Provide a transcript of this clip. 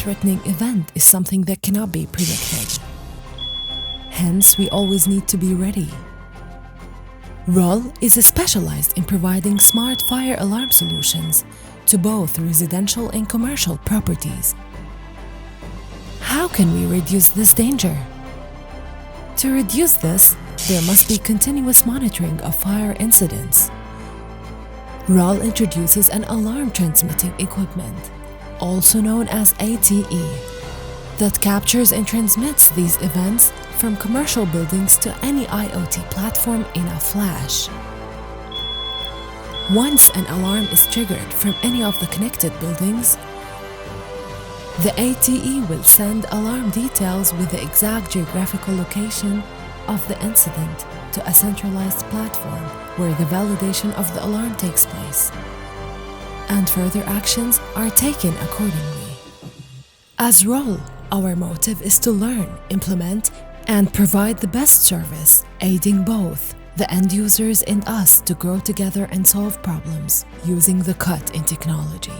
life-threatening event is something that cannot be predicted. Hence, we always need to be ready. RULL is specialized in providing smart fire alarm solutions to both residential and commercial properties. How can we reduce this danger? To reduce this, there must be continuous monitoring of fire incidents. RULL introduces an alarm transmitting equipment, also known as ATE, that captures and transmits these events from commercial buildings to any IoT platform in a flash. Once an alarm is triggered from any of the connected buildings, the ATE will send alarm details with the exact geographical location of the incident to a centralized platform where the validation of the alarm takes place, and further actions are taken accordingly. As RULL, our motive is to learn, implement, and provide the best service, aiding both the end users and us to grow together and solve problems using the cut in technology.